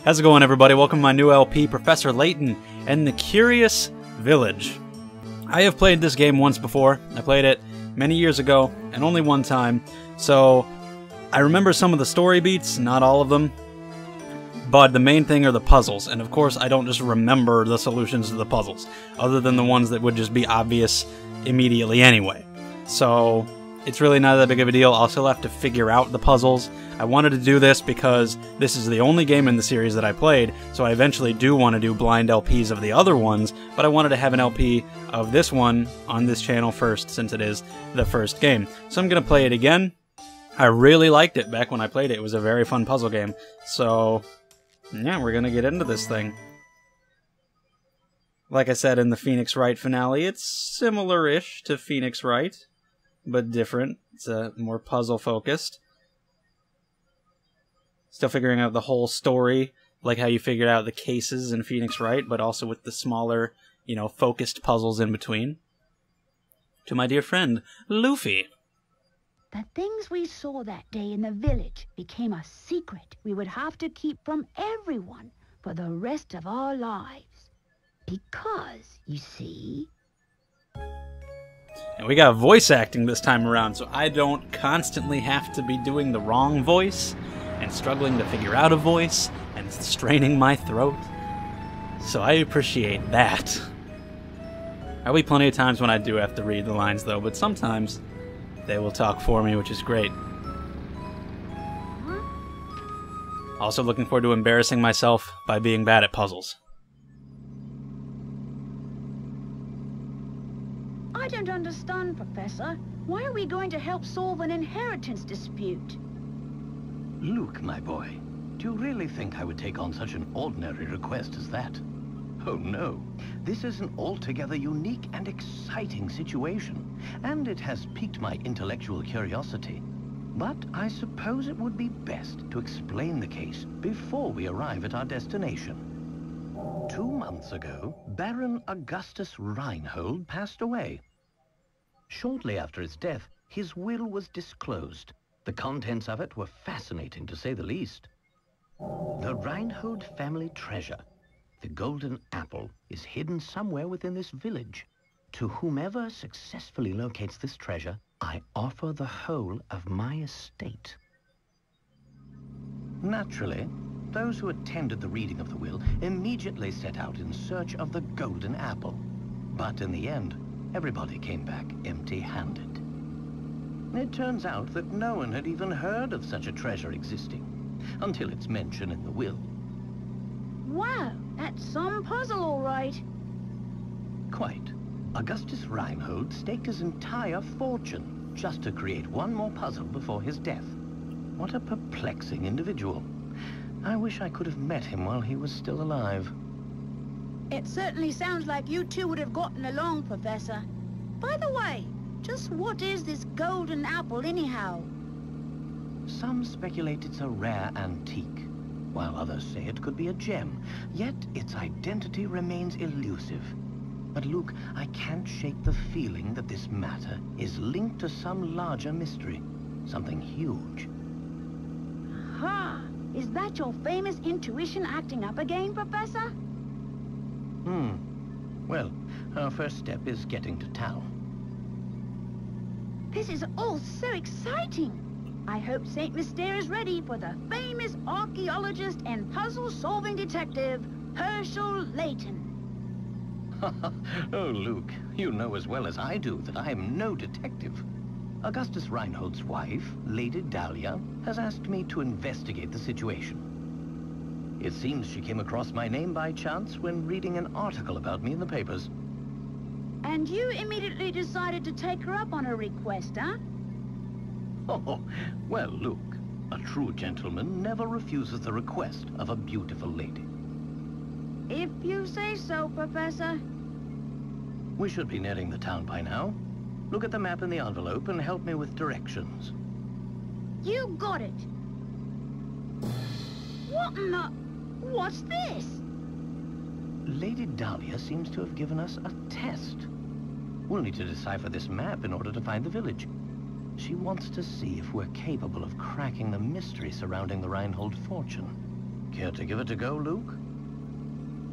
How's it going, everybody? Welcome to my new LP, Professor Layton and the Curious Village. I have played this game once before. I played it many years ago, and only one time, so I remember some of the story beats, not all of them, but the main thing are the puzzles, and of course I don't just remember the solutions to the puzzles, other than the ones that would just be obvious immediately anyway. So it's really not that big of a deal. I'll still have to figure out the puzzles. I wanted to do this because this is the only game in the series that I played, so I eventually do want to do blind LPs of the other ones, but I wanted to have an LP of this one on this channel first, since it is the first game. So I'm going to play it again. I really liked it back when I played it. It was a very fun puzzle game. So, yeah, we're going to get into this thing. Like I said in the Phoenix Wright finale, it's similar-ish to Phoenix Wright, but different. It's more puzzle-focused. Still figuring out the whole story, like how you figured out the cases in Phoenix Wright, but also with the smaller, focused puzzles in between. To my dear friend, Luffy. The things we saw that day in the village became a secret we would have to keep from everyone for the rest of our lives. Because, you see... And we got voice acting this time around, so I don't constantly have to be doing the wrong voice and struggling to figure out a voice and straining my throat. So I appreciate that. There'll be plenty of times when I do have to read the lines, though, but sometimes they will talk for me, which is great. Also looking forward to embarrassing myself by being bad at puzzles. I don't understand, Professor. Why are we going to help solve an inheritance dispute? Luke, my boy, do you really think I would take on such an ordinary request as that? Oh no, this is an altogether unique and exciting situation, and it has piqued my intellectual curiosity. But I suppose it would be best to explain the case before we arrive at our destination. 2 months ago, Baron Augustus Reinhold passed away. Shortly after his death, his will was disclosed. The contents of it were fascinating, to say the least. The Reinhold family treasure, the golden apple, is hidden somewhere within this village. To whomever successfully locates this treasure, I offer the whole of my estate. Naturally, those who attended the reading of the will immediately set out in search of the golden apple. But in the end, everybody came back empty-handed. It turns out that no one had even heard of such a treasure existing, until its mention in the will. Wow, that's some puzzle, all right. Quite. Augustus Reinhold staked his entire fortune just to create one more puzzle before his death. What a perplexing individual. I wish I could have met him while he was still alive. It certainly sounds like you two would have gotten along, Professor. By the way, just what is this golden apple, anyhow? Some speculate it's a rare antique, while others say it could be a gem. Yet its identity remains elusive. But Luke, I can't shake the feeling that this matter is linked to some larger mystery, something huge. Aha! Is that your famous intuition acting up again, Professor? Well, our first step is getting to town. This is all so exciting. I hope St. Mystere is ready for the famous archaeologist and puzzle-solving detective, Herschel Layton. Oh, Luke, you know as well as I do that I am no detective. Augustus Reinhold's wife, Lady Dahlia, has asked me to investigate the situation. It seems she came across my name by chance when reading an article about me in the papers. And you immediately decided to take her up on her request, huh? Oh, well, Luke, a true gentleman never refuses the request of a beautiful lady. If you say so, Professor. We should be nearing the town by now. Look at the map in the envelope and help me with directions. You got it. What in the... What's this? Lady Dahlia seems to have given us a test. We'll need to decipher this map in order to find the village. She wants to see if we're capable of cracking the mystery surrounding the Reinhold fortune. Care to give it a go, Luke?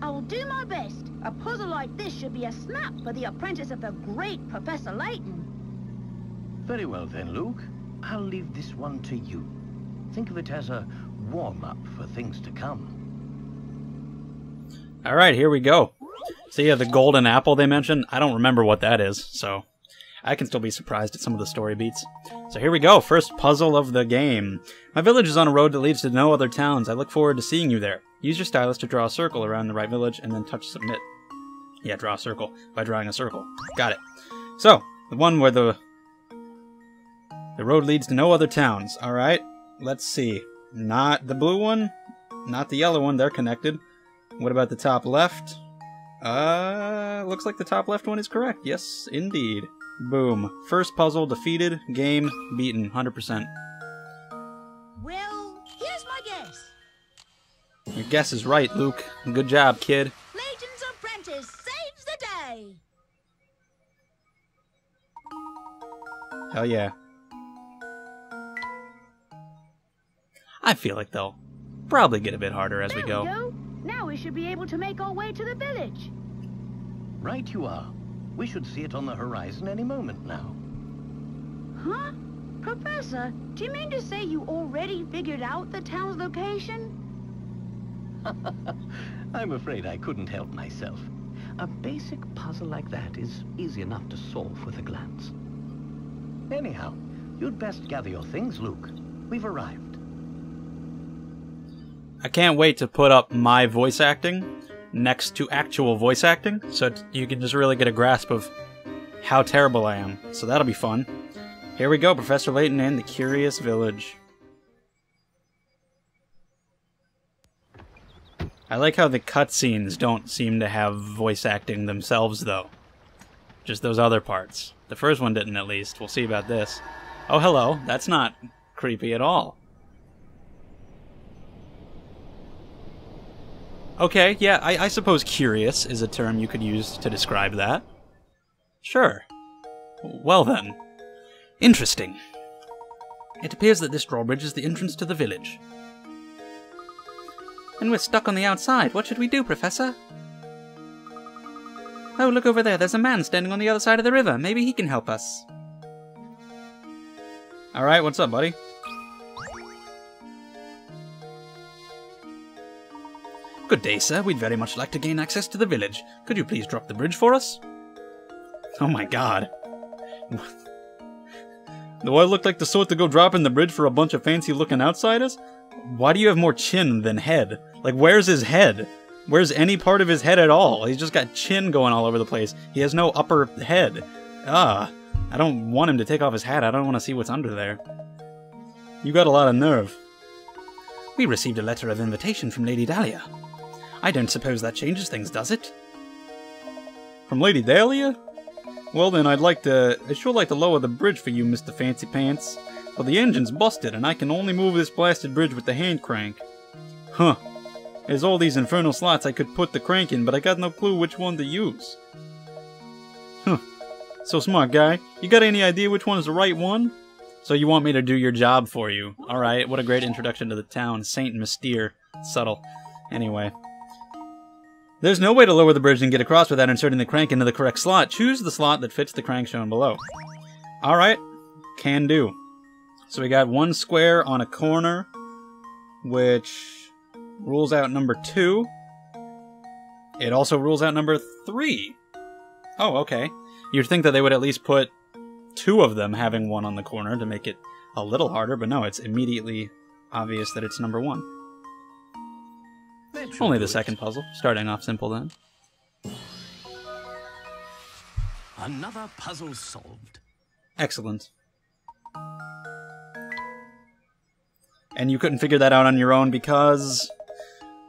I will do my best. A puzzle like this should be a snap for the apprentice of the great Professor Layton. Very well then, Luke. I'll leave this one to you. Think of it as a warm-up for things to come. Alright, here we go. So yeah, the golden apple they mentioned, I don't remember what that is, so I can still be surprised at some of the story beats. So here we go, first puzzle of the game. My village is on a road that leads to no other towns. I look forward to seeing you there. Use your stylus to draw a circle around the right village and then touch submit. Yeah, draw a circle by drawing a circle. Got it. So, the one where the road leads to no other towns. Alright, let's see. Not the blue one, not the yellow one, they're connected. What about the top left? Looks like the top left one is correct. Yes, indeed. Boom. First puzzle defeated, game beaten, 100%. Well, here's my guess. Your guess is right, Luke. Good job, kid. Layton's apprentice saves the day. Hell yeah. I feel like they'll probably get a bit harder as we go. There we go. Now we should be able to make our way to the village. Right you are. We should see it on the horizon any moment now. Huh? Professor, do you mean to say you already figured out the town's location? I'm afraid I couldn't help myself. A basic puzzle like that is easy enough to solve with a glance. Anyhow, you'd best gather your things, Luke. We've arrived. I can't wait to put up my voice acting next to actual voice acting, so you can just really get a grasp of how terrible I am. So that'll be fun. Here we go, Professor Layton and the Curious Village. I like how the cutscenes don't seem to have voice acting themselves, though. Just those other parts. The first one didn't, at least. We'll see about this. Oh, hello. That's not creepy at all. Okay, yeah, I suppose curious is a term you could use to describe that. Sure. Well then. Interesting. It appears that this drawbridge is the entrance to the village. And we're stuck on the outside. What should we do, Professor? Oh, look over there. There's a man standing on the other side of the river. Maybe he can help us. Alright, what's up, buddy? Good day, sir. We'd very much like to gain access to the village. Could you please drop the bridge for us? Oh my god. Do I look like the sort to go dropping the bridge for a bunch of fancy-looking outsiders? Why do you have more chin than head? Like, where's his head? Where's any part of his head at all? He's just got chin going all over the place. He has no upper head. I don't want him to take off his hat. I don't want to see what's under there. You got a lot of nerve. We received a letter of invitation from Lady Dahlia. I don't suppose that changes things, does it? From Lady Dahlia? Well then, I'd sure like to lower the bridge for you, Mr. Fancy Pants. But the engine's busted, and I can only move this blasted bridge with the hand crank. Huh. There's all these infernal slots I could put the crank in, but I got no clue which one to use. Huh. So smart, guy. You got any idea which one is the right one? So you want me to do your job for you. Alright, what a great introduction to the town. Saint Mystere. Subtle. Anyway. There's no way to lower the bridge and get across without inserting the crank into the correct slot. Choose the slot that fits the crank shown below. Alright. Can do. So we got one square on a corner, which rules out number 2. It also rules out number 3. Oh, okay. You'd think that they would at least put 2 of them having one on the corner to make it a little harder, but no, it's immediately obvious that it's number 1. Only the second puzzle. Starting off simple then. Another puzzle solved. Excellent. And you couldn't figure that out on your own because...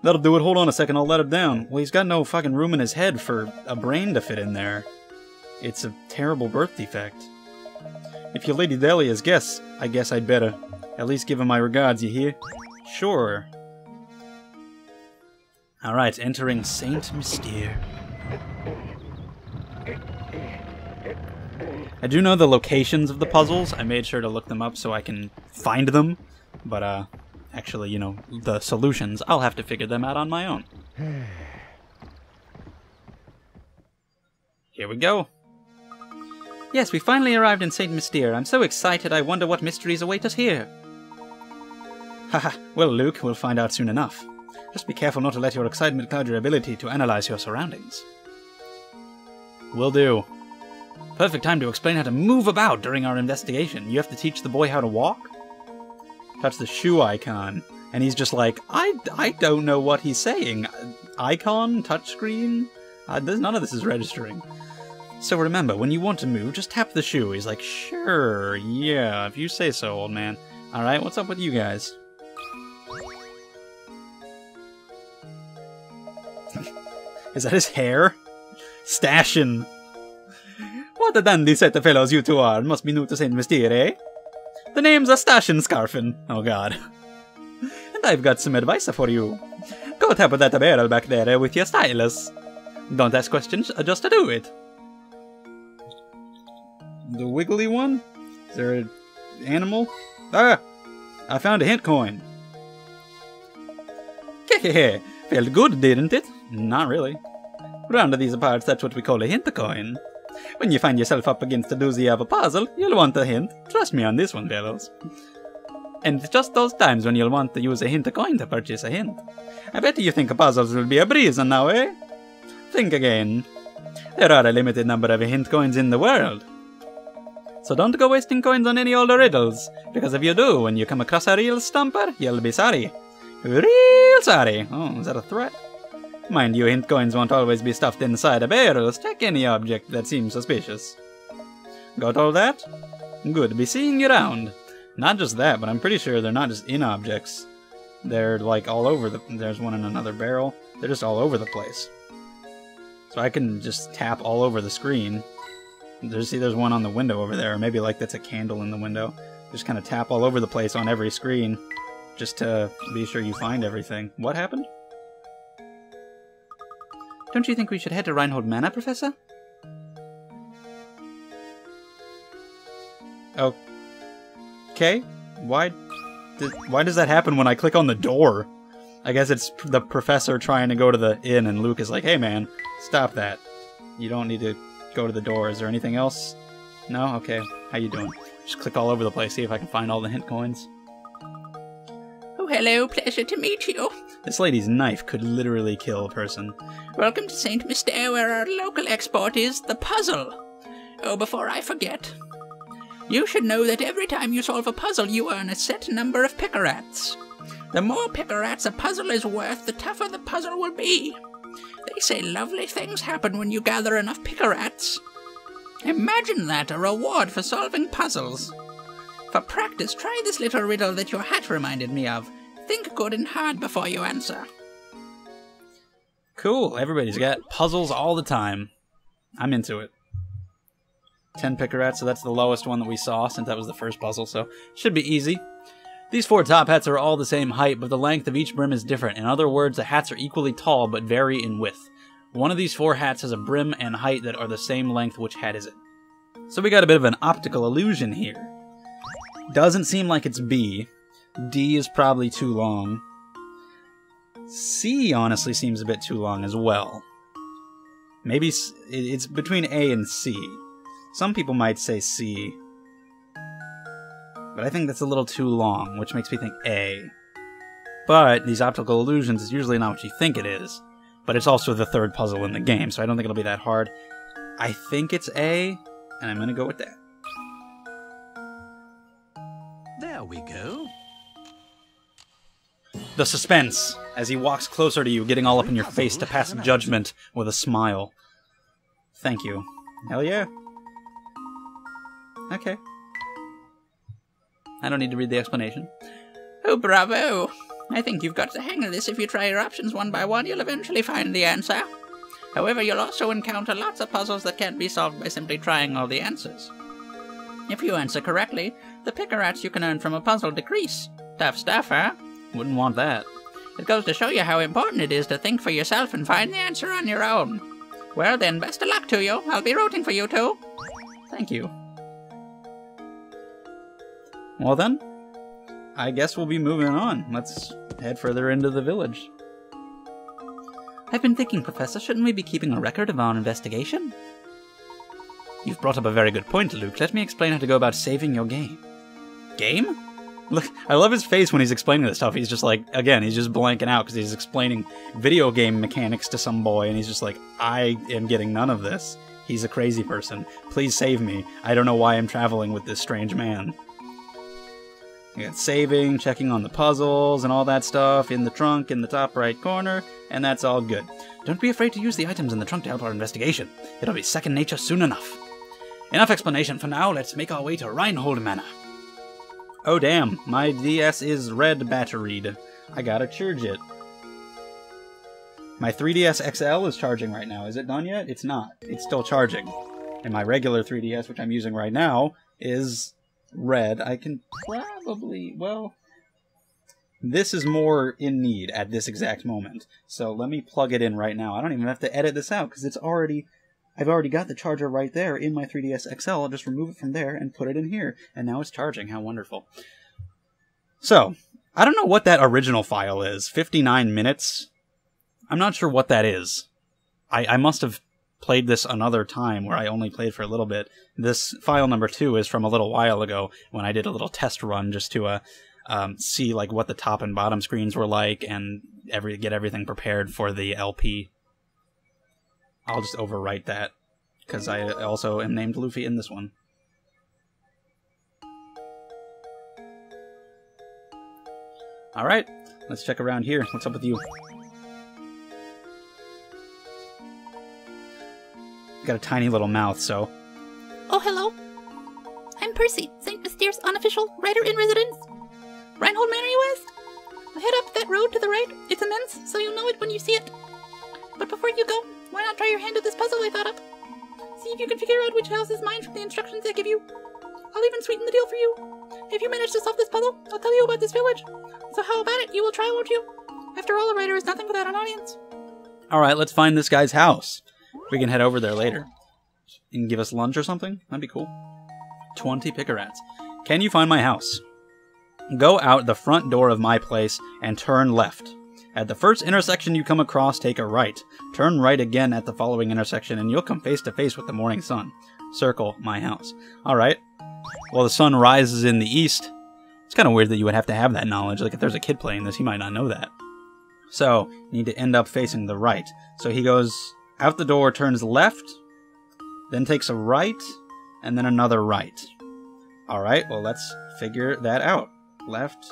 That'll do it. Hold on a second, I'll let him down. Well, he's got no fucking room in his head for a brain to fit in there. It's a terrible birth defect. If you're Lady Dahlia's guest, I guess I'd better at least give him my regards, you hear? Sure. Alright, entering Saint Mystere. I do know the locations of the puzzles. I made sure to look them up so I can find them. But, actually, you know, the solutions. I'll have to figure them out on my own. Here we go. Yes, we finally arrived in St. Mystere. I'm so excited, I wonder what mysteries await us here. Haha, well, Luke, we'll find out soon enough. Just be careful not to let your excitement cloud your ability to analyze your surroundings. Will do. Perfect time to explain how to move about during our investigation. You have to teach the boy how to walk? Touch the shoe icon. And he's just like, I don't know what he's saying. Icon? Touchscreen? None of this is registering. So remember, when you want to move, just tap the shoe. He's like, sure, yeah, if you say so, old man. Alright, what's up with you guys? Is that his hair? Stashin'. What a dandy set of fellows you two are. Must be new to St. Mystere, eh? The name's a Stashin' Scarfin. Oh god. And I've got some advice for you. Go tap that barrel back there with your stylus. Don't ask questions, just do it. The wiggly one? Is there an animal? Ah! I found a hint coin. Hehehe. Felt good, didn't it? Not really. Round these parts, that's what we call a hint coin. When you find yourself up against a doozy of a puzzle, you'll want a hint. Trust me on this one, fellows. And just those times when you'll want to use a hint coin to purchase a hint. I bet you think puzzles will be a breeze now, eh? Think again. There are a limited number of hint coins in the world. So don't go wasting coins on any old riddles, because if you do, when you come across a real stumper, you'll be sorry. Real sorry. Oh, is that a threat? Mind you, hint coins won't always be stuffed inside of barrels. Check any object that seems suspicious. Got all that? Good, be seeing you around. Not just that, but I'm pretty sure they're not just in objects. They're like all over the... There's one in another barrel. They're just all over the place. So I can just tap all over the screen. There's one on the window over there, or maybe like that's a candle in the window. Just kind of tap all over the place on every screen, just to be sure you find everything. What happened? Don't you think we should head to Reinhold Manor, Professor? Okay. Why does that happen when I click on the door? I guess it's the professor trying to go to the inn, and Luke is like, hey man, stop that. You don't need to go to the door. Is there anything else? No? Okay. How you doing? Just click all over the place, see if I can find all the hint coins. Oh, hello. Pleasure to meet you. This lady's knife could literally kill a person. Welcome to St. Mystere, where our local export is the puzzle. Oh, before I forget, you should know that every time you solve a puzzle, you earn a set number of pickerats. The more pickerats a puzzle is worth, the tougher the puzzle will be. They say lovely things happen when you gather enough pickerats. Imagine that, a reward for solving puzzles. For practice, try this little riddle that your hat reminded me of. Think good and hard before you answer. Cool, everybody's got puzzles all the time. I'm into it. 10 pickerats, so that's the lowest one that we saw since that was the first puzzle, so should be easy. These 4 top hats are all the same height, but the length of each brim is different. In other words, the hats are equally tall, but vary in width. One of these 4 hats has a brim and height that are the same length. Which hat is it? So we got a bit of an optical illusion here. Doesn't seem like it's B. D is probably too long. C honestly seems a bit too long as well. Maybe it's between A and C. Some people might say C. But I think that's a little too long, which makes me think A. But these optical illusions is usually not what you think it is. But it's also the 3rd puzzle in the game, so I don't think it'll be that hard. I think it's A, and I'm going to go with that. There we go. The suspense, as he walks closer to you, getting all up in your face to pass judgment with a smile. Thank you. Hell yeah. Okay. I don't need to read the explanation. Oh, bravo! I think you've got the hang of this. If you try your options one by one, you'll eventually find the answer. However, you'll also encounter lots of puzzles that can't be solved by simply trying all the answers. If you answer correctly, the pickerats you can earn from a puzzle decrease. Tough stuff, huh? Wouldn't want that. It goes to show you how important it is to think for yourself and find the answer on your own. Well then, best of luck to you. I'll be rooting for you too. Thank you. Well then, I guess we'll be moving on. Let's head further into the village. I've been thinking, Professor, shouldn't we be keeping a record of our investigation? You've brought up a very good point, Luke. Let me explain how to go about saving your game. Game? Look, I love his face when he's explaining this stuff. He's just like, again, he's just blanking out because he's explaining video game mechanics to some boy, and he's just like, I am getting none of this. He's a crazy person. Please save me. I don't know why I'm traveling with this strange man. You got saving, checking on the puzzles, and all that stuff in the trunk in the top right corner, and that's all good. Don't be afraid to use the items in the trunk to help our investigation. It'll be second nature soon enough. Enough explanation for now. Let's make our way to Reinhold Manor. Oh damn, my DS is red batteried. I gotta charge it. My 3DS XL is charging right now. Is it done yet? It's not. It's still charging. And my regular 3DS, which I'm using right now, is red. I can probably... well... this is more in need at this exact moment. So let me plug it in right now. I don't even have to edit this out, because it's already... I've already got the charger right there in my 3DS XL. I'll just remove it from there and put it in here. And now it's charging. How wonderful. So, I don't know what that original file is. 59 minutes? I'm not sure what that is. I must have played this another time where I only played for a little bit. This file number 2 is from a little while ago when I did a little test run just to see like what the top and bottom screens were like and get everything prepared for the LP. I'll just overwrite that, because I also am named Luffy in this one. Alright, let's check around here. What's up with you? Got a tiny little mouth, so... Oh, hello. I'm Percy, St. Mystere's unofficial writer-in-residence. Reinhold Manor, you asked? Head up that road to the right. It's immense, so you'll know it when you see it. But before you go, why not try your hand at this puzzle I thought up? See if you can figure out which house is mine from the instructions I give you. I'll even sweeten the deal for you. If you manage to solve this puzzle, I'll tell you about this village. So how about it? You will try, won't you? After all, a writer is nothing without an audience. Alright, let's find this guy's house. We can head over there later. And give us lunch or something? That'd be cool. 20 Pickerats. Can you find my house? Go out the front door of my place and turn left. At the first intersection you come across, take a right. Turn right again at the following intersection, and you'll come face to face with the morning sun. Circle my house. Alright. Well, the sun rises in the east. It's kind of weird that you would have to have that knowledge. Like, if there's a kid playing this, he might not know that. So, you need to end up facing the right. So he goes out the door, turns left, then takes a right, and then another right. Alright, well, let's figure that out. Left,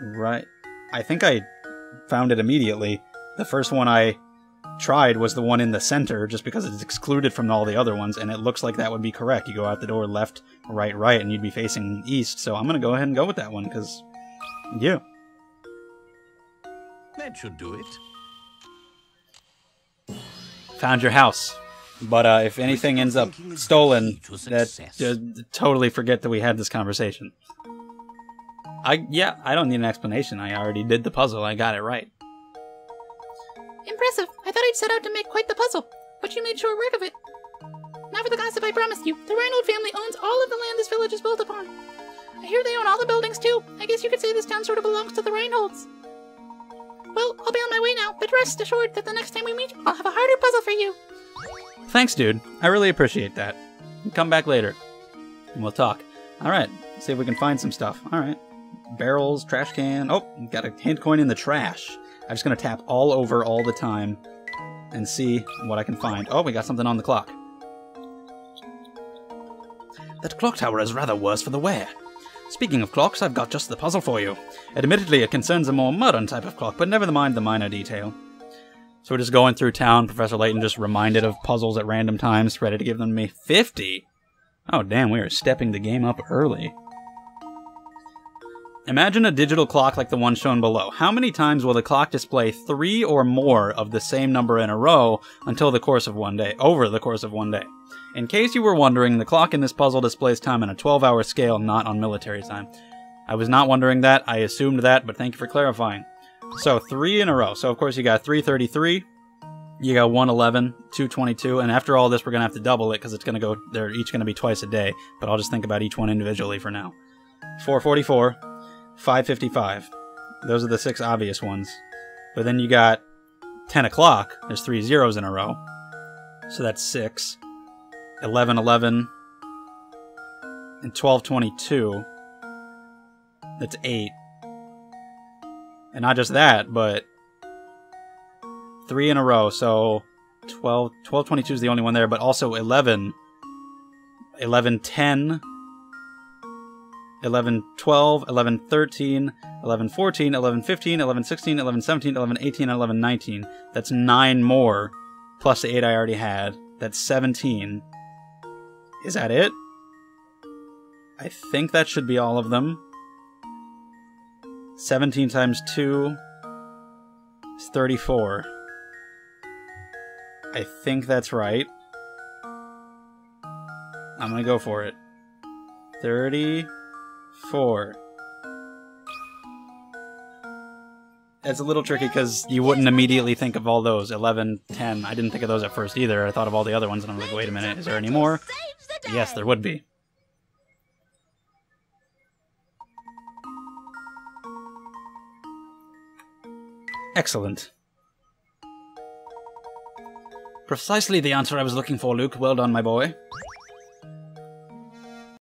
right. I think I found it immediately. The first one I tried was the one in the center, just because it's excluded from all the other ones, and it looks like that would be correct. You go out the door left, right, right, and you'd be facing east, so I'm going to go ahead and go with that one, because, yeah. That should do it. Found your house. But if anything ends up stolen, that totally forget that we had this conversation. I don't need an explanation. I already did the puzzle. I got it right. Impressive. I thought I'd set out to make quite the puzzle, but you made short work of it. Now for the gossip I promised you. The Reinhold family owns all of the land this village is built upon. I hear they own all the buildings too. I guess you could say this town sort of belongs to the Reinholds. Well, I'll be on my way now, but rest assured that the next time we meet, I'll have a harder puzzle for you. Thanks, dude. I really appreciate that. Come back later, and we'll talk. Alright, see if we can find some stuff. Alright. Barrels, trash can. Oh, got a hand coin in the trash. I'm just going to tap all over all the time and see what I can find. Oh, we got something on the clock. That clock tower is rather worse for the wear. Speaking of clocks, I've got just the puzzle for you. Admittedly, it concerns a more modern type of clock, but never mind the minor detail. So we're just going through town. Professor Layton just reminded of puzzles at random times, ready to give them to me. 50? Oh, damn, we are stepping the game up early. Imagine a digital clock like the one shown below. How many times will the clock display 3 or more of the same number in a row over the course of one day? In case you were wondering, the clock in this puzzle displays time on a 12-hour scale, not on military time. I was not wondering that. I assumed that, but thank you for clarifying. So 3 in a row. So of course you got 333, you got 111, 222, and after all this we're going to have to double it because they're each going to be twice a day, but I'll just think about each one individually for now. 444. 5:55. Those are the 6 obvious ones. But then you got 10 o'clock. There's 3 zeros in a row. So that's 6. 11:11. And 12:22. That's 8. And not just that, but 3 in a row. So 12:22 is the only one there, but also 11. 11:10. 11:12, 11:13, 11:14, 11:15, 11:16, 11:17, 11:18, and 11:19. That's 9 more, plus the 8 I already had. That's 17. Is that it? I think that should be all of them. 17 times 2 is 34. I think that's right. I'm gonna go for it. 34. It's a little tricky because you wouldn't immediately think of all those. 11, 10. I didn't think of those at first either. I thought of all the other ones and I was like, wait a minute, is there any more? Yes, there would be. Excellent. Precisely the answer I was looking for, Luke. Well done, my boy.